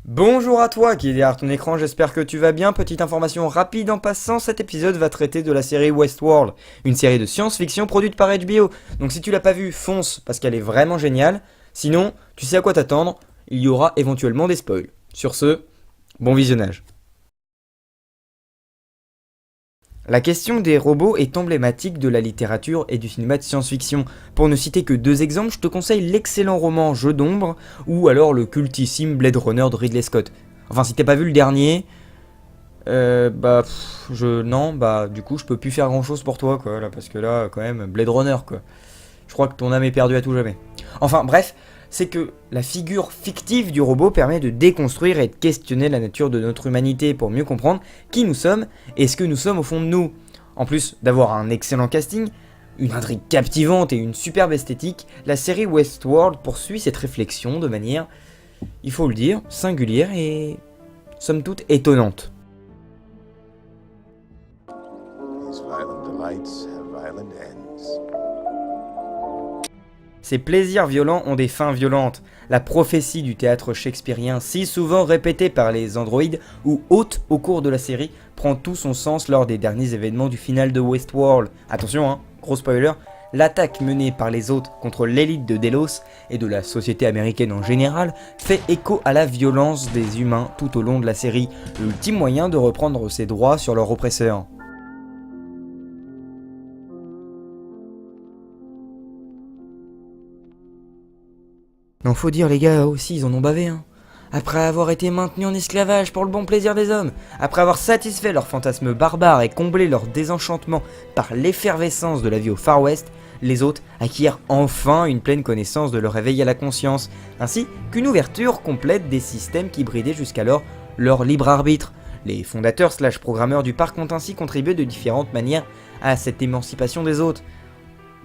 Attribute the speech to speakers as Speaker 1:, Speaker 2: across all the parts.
Speaker 1: Bonjour à toi qui est derrière ton écran, j'espère que tu vas bien. Petite information rapide en passant, cet épisode va traiter de la série Westworld, une série de science-fiction produite par HBO. Donc si tu l'as pas vue, fonce parce qu'elle est vraiment géniale. Sinon, tu sais à quoi t'attendre, il y aura éventuellement des spoils. Sur ce, bon visionnage. La question des robots est emblématique de la littérature et du cinéma de science-fiction. Pour ne citer que deux exemples, je te conseille l'excellent roman Jeu d'ombre ou alors le cultissime Blade Runner de Ridley Scott. Enfin, si t'as pas vu le dernier, du coup, je peux plus faire grand chose pour toi, quoi, là, parce que là, quand même, Blade Runner, quoi. Je crois que ton âme est perdue à tout jamais. Enfin, bref, c'est que la figure fictive du robot permet de déconstruire et de questionner la nature de notre humanité pour mieux comprendre qui nous sommes et ce que nous sommes au fond de nous. En plus d'avoir un excellent casting, une intrigue captivante et une superbe esthétique, la série Westworld poursuit cette réflexion de manière, il faut le dire, singulière et somme toute étonnante.
Speaker 2: These violent delights have violent ends.
Speaker 1: Ces plaisirs violents ont des fins violentes. La prophétie du théâtre shakespearien, si souvent répétée par les androïdes ou hautes au cours de la série, prend tout son sens lors des derniers événements du final de Westworld. Attention, gros spoiler, l'attaque menée par les hôtes contre l'élite de Delos et de la société américaine en général fait écho à la violence des humains tout au long de la série, l'ultime moyen de reprendre ses droits sur leurs oppresseurs. Non, faut dire, les gars aussi, ils en ont bavé, Après avoir été maintenus en esclavage pour le bon plaisir des hommes, après avoir satisfait leurs fantasmes barbares et comblé leur désenchantement par l'effervescence de la vie au Far West, les hôtes acquièrent enfin une pleine connaissance de leur réveil à la conscience, ainsi qu'une ouverture complète des systèmes qui bridaient jusqu'alors leur libre arbitre. Les fondateurs/programmeurs du parc ont ainsi contribué de différentes manières à cette émancipation des hôtes.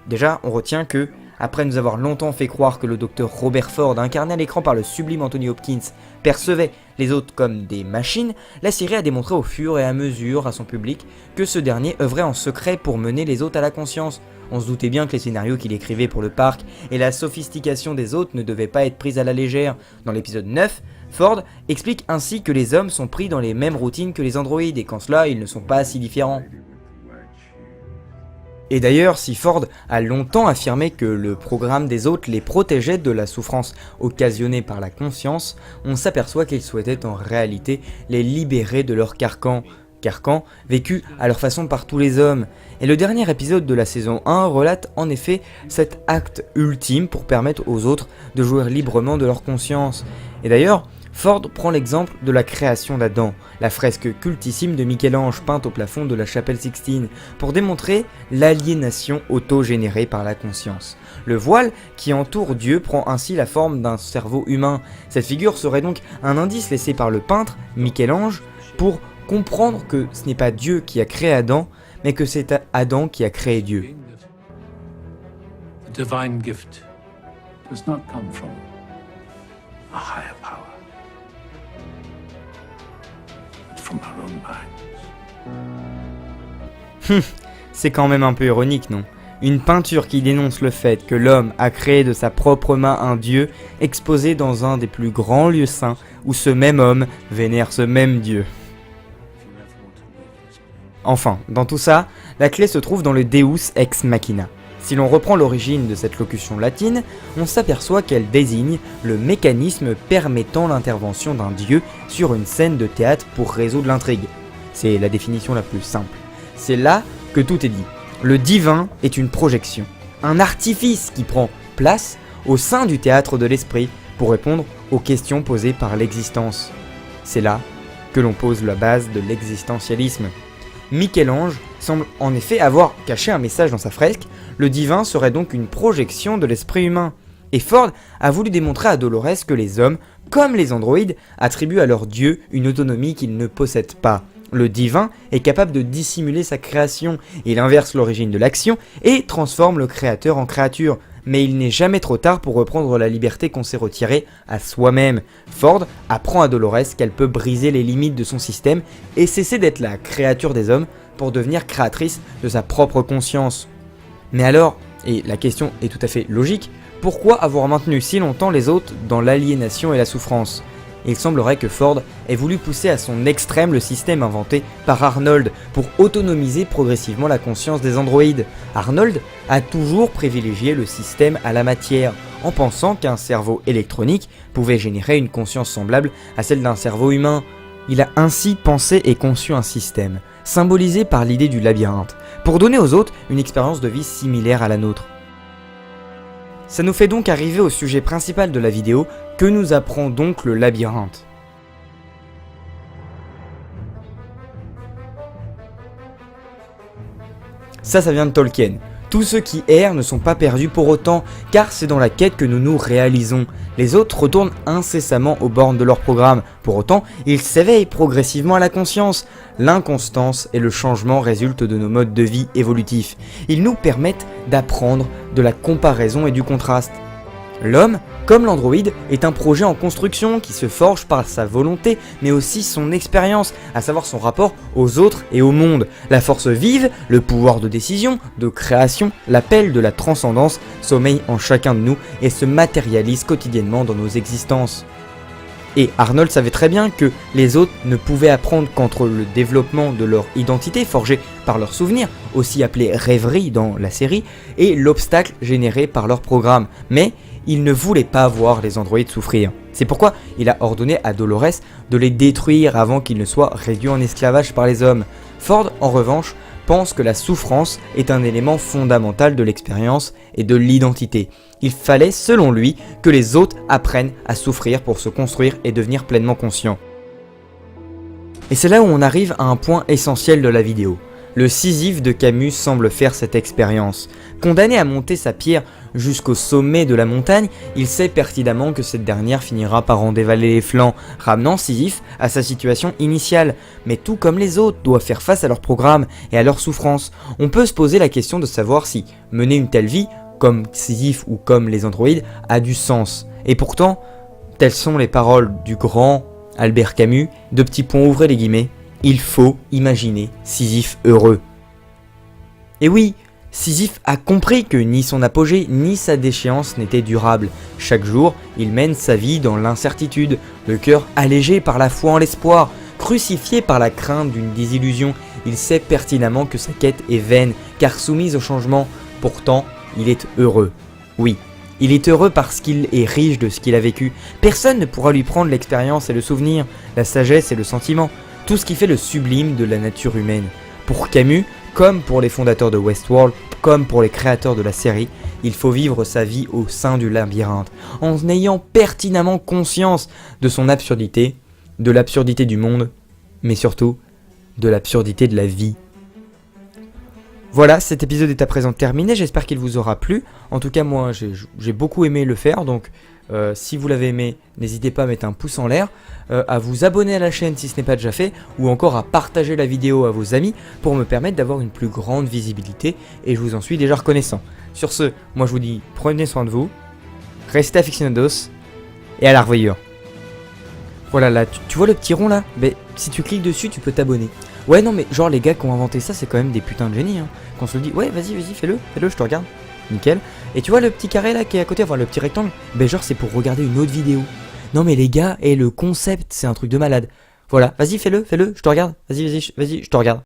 Speaker 1: Déjà, on retient que, après nous avoir longtemps fait croire que le docteur Robert Ford, incarné à l'écran par le sublime Anthony Hopkins, percevait les autres comme des machines, la série a démontré au fur et à mesure à son public que ce dernier œuvrait en secret pour mener les autres à la conscience. On se doutait bien que les scénarios qu'il écrivait pour le parc et la sophistication des autres ne devaient pas être prises à la légère. Dans l'épisode 9, Ford explique ainsi que les hommes sont pris dans les mêmes routines que les androïdes et qu'en cela ils ne sont pas si différents. Et d'ailleurs, si Ford a longtemps affirmé que le programme des hôtes les protégeait de la souffrance occasionnée par la conscience, on s'aperçoit qu'il souhaitait en réalité les libérer de leur carcan vécu à leur façon par tous les hommes. Et le dernier épisode de la saison 1 relate en effet cet acte ultime pour permettre aux autres de jouir librement de leur conscience. Et d'ailleurs, Ford prend l'exemple de la création d'Adam, la fresque cultissime de Michel-Ange peinte au plafond de la chapelle Sixtine, pour démontrer l'aliénation auto-générée par la conscience. Le voile qui entoure Dieu prend ainsi la forme d'un cerveau humain. Cette figure serait donc un indice laissé par le peintre Michel-Ange pour comprendre que ce n'est pas Dieu qui a créé Adam, mais que c'est Adam qui a créé Dieu.
Speaker 3: The divine gift does not come from a higher power, but from our own minds.
Speaker 1: C'est quand même un peu ironique, non ? Une peinture qui dénonce le fait que l'homme a créé de sa propre main un dieu, exposé dans un des plus grands lieux saints, où ce même homme vénère ce même dieu. Enfin, dans tout ça, la clé se trouve dans le Deus ex machina. Si l'on reprend l'origine de cette locution latine, on s'aperçoit qu'elle désigne le mécanisme permettant l'intervention d'un dieu sur une scène de théâtre pour résoudre l'intrigue. C'est la définition la plus simple. C'est là que tout est dit. Le divin est une projection, un artifice qui prend place au sein du théâtre de l'esprit pour répondre aux questions posées par l'existence. C'est là que l'on pose la base de l'existentialisme. Michel-Ange semble en effet avoir caché un message dans sa fresque, le divin serait donc une projection de l'esprit humain. Et Ford a voulu démontrer à Dolores que les hommes, comme les androïdes, attribuent à leur dieu une autonomie qu'ils ne possèdent pas. Le divin est capable de dissimuler sa création, il inverse l'origine de l'action et transforme le créateur en créature. Mais il n'est jamais trop tard pour reprendre la liberté qu'on s'est retirée à soi-même. Ford apprend à Dolores qu'elle peut briser les limites de son système et cesser d'être la créature des hommes pour devenir créatrice de sa propre conscience. Mais alors, et la question est tout à fait logique, pourquoi avoir maintenu si longtemps les autres dans l'aliénation et la souffrance ? Il semblerait que Ford ait voulu pousser à son extrême le système inventé par Arnold pour autonomiser progressivement la conscience des androïdes. Arnold a toujours privilégié le système à la matière, en pensant qu'un cerveau électronique pouvait générer une conscience semblable à celle d'un cerveau humain. Il a ainsi pensé et conçu un système, symbolisé par l'idée du labyrinthe, pour donner aux autres une expérience de vie similaire à la nôtre. Ça nous fait donc arriver au sujet principal de la vidéo, que nous apprend donc le labyrinthe. Ça vient de Tolkien. Tous ceux qui errent ne sont pas perdus pour autant, car c'est dans la quête que nous nous réalisons. Les autres retournent incessamment aux bornes de leur programme. Pour autant, ils s'éveillent progressivement à la conscience. L'inconstance et le changement résultent de nos modes de vie évolutifs. Ils nous permettent d'apprendre de la comparaison et du contraste. L'homme, comme l'androïde, est un projet en construction qui se forge par sa volonté, mais aussi son expérience, à savoir son rapport aux autres et au monde. La force vive, le pouvoir de décision, de création, l'appel de la transcendance sommeille en chacun de nous et se matérialise quotidiennement dans nos existences. Et Arnold savait très bien que les autres ne pouvaient apprendre qu'entre le développement de leur identité forgée par leurs souvenirs, aussi appelée rêverie dans la série, et l'obstacle généré par leur programme. Mais il ne voulait pas voir les androïdes souffrir. C'est pourquoi il a ordonné à Dolores de les détruire avant qu'ils ne soient réduits en esclavage par les hommes. Ford, en revanche, pense que la souffrance est un élément fondamental de l'expérience et de l'identité. Il fallait, selon lui, que les autres apprennent à souffrir pour se construire et devenir pleinement conscients. Et c'est là où on arrive à un point essentiel de la vidéo. Le Sisyphe de Camus semble faire cette expérience. Condamné à monter sa pierre jusqu'au sommet de la montagne, il sait pertinemment que cette dernière finira par en dévaler les flancs, ramenant Sisyphe à sa situation initiale. Mais tout comme les autres doivent faire face à leur programme et à leur souffrance. On peut se poser la question de savoir si mener une telle vie, comme Sisyphe ou comme les androïdes, a du sens. Et pourtant, telles sont les paroles du grand Albert Camus, de petits points ouvrez les guillemets, il faut imaginer Sisyphe heureux. Et oui, Sisyphe a compris que ni son apogée ni sa déchéance n'étaient durables. Chaque jour, il mène sa vie dans l'incertitude, le cœur allégé par la foi en l'espoir, crucifié par la crainte d'une désillusion. Il sait pertinemment que sa quête est vaine, car soumise au changement. Pourtant, il est heureux. Oui, il est heureux parce qu'il est riche de ce qu'il a vécu. Personne ne pourra lui prendre l'expérience et le souvenir, la sagesse et le sentiment, tout ce qui fait le sublime de la nature humaine. Pour Camus, comme pour les fondateurs de Westworld, comme pour les créateurs de la série, il faut vivre sa vie au sein du labyrinthe, en ayant pertinemment conscience de son absurdité, de l'absurdité du monde, mais surtout de l'absurdité de la vie. Voilà, cet épisode est à présent terminé, j'espère qu'il vous aura plu. En tout cas, moi, j'ai beaucoup aimé le faire, donc si vous l'avez aimé, n'hésitez pas à mettre un pouce en l'air, à vous abonner à la chaîne si ce n'est pas déjà fait, ou encore à partager la vidéo à vos amis pour me permettre d'avoir une plus grande visibilité, et je vous en suis déjà reconnaissant. Sur ce, moi je vous dis, prenez soin de vous, restez aficionados, et à la revoyure. Voilà, là, tu vois le petit rond là? Ben, si tu cliques dessus, tu peux t'abonner. Ouais, non, mais genre, les gars qui ont inventé ça, c'est quand même des putains de génies, hein. Qu'on se le dit, ouais, vas-y, fais-le, je te regarde. Nickel. Et tu vois le petit carré là qui est à côté, enfin le petit rectangle? Ben, genre, c'est pour regarder une autre vidéo. Non, mais les gars, et le concept, c'est un truc de malade. Voilà, vas-y, fais-le, je te regarde. Vas-y, je te regarde.